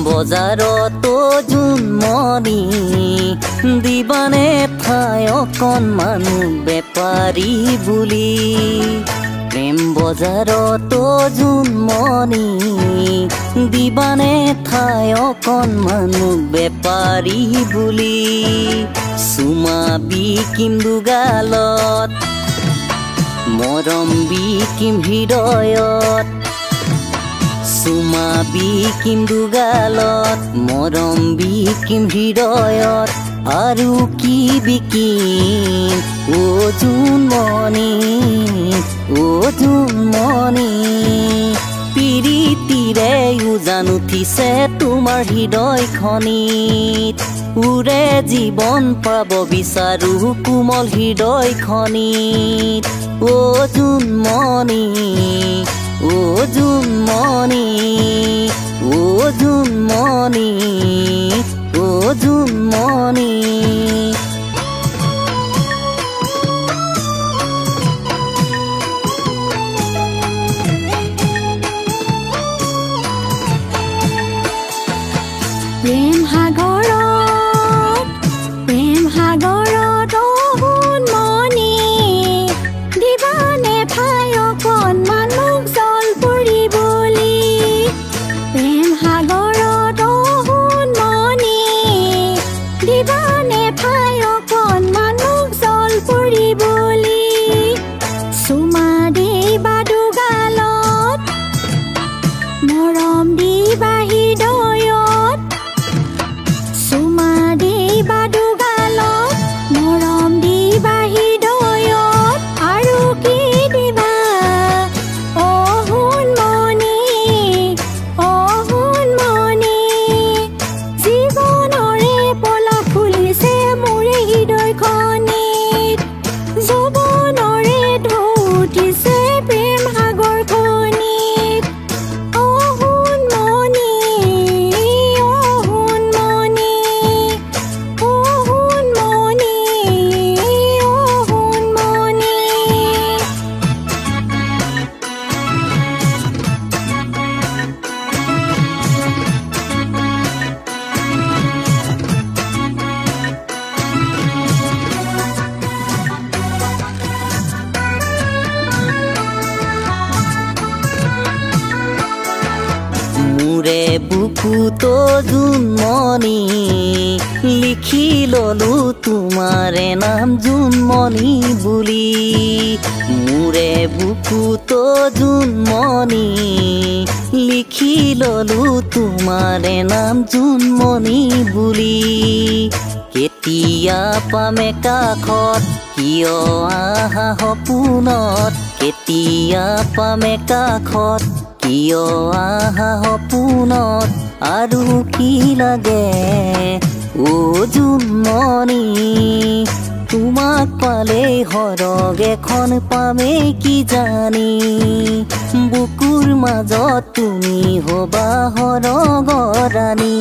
বজাৰত জোনমণি দিবানে ঠাই অকণমান বেপাৰী বুলি প্ৰেম বজাৰত জোনমণি দিবানে ঠাই অকণমান বেপাৰী বুলি চুমা বিকিম দুগালত মৰম বিকিম হৃদয়ত চুমা বিকিম দুগালত মৰম বিকিম হৃদয়ত আৰু কি বিকিম ও জোনমণি পিৰিতিৰে উজান উঠিছে তোমাৰ হৃদয়খনিত উৰে জীৱন পাব বিচাৰো কোমল হৃদয়খনিত ও জোনমণি প্ৰেম সাগৰত সোণমণি দিবানে ঠাই অকণমান মোক জল পৰিবলৈ প্ৰেম সাগৰত সোণমণি দিবানে ঠাই অকণমান মোক জল পৰিবলৈ চুমা দিবা দুগালত মৰম দিবা হৃদয়ত চুমা দিবা দুগালত মৰম দিবা হৃদয়ত আৰু কি দিবা অ সোণমণি জীৱনৰে পলা ফুলিছে মোৰে হৃদয়খনিত যৌৱনৰে ঢৌ উঠিছে প্ৰেম সাগৰখনিত অ সোণমণি মোৰে বুকুত জোনমণি লিখি ললো তোমাৰে নাম জোনমণি বুলি মোৰে বুকুত জোনমণি লিখি ললো তোমাৰে নাম জোনমণি বুলি কেতিয়া পামে কাষত কিয় আহা সপোনত কেতিয়া পামে কাষত কিয় আহা সপোনত আৰু কি লাগে ও জোনমণি তোমাক পালেই সৰগ এখন পামেই কি জানি বুকুৰ মাজত তুমি হবা সৰগৰাণী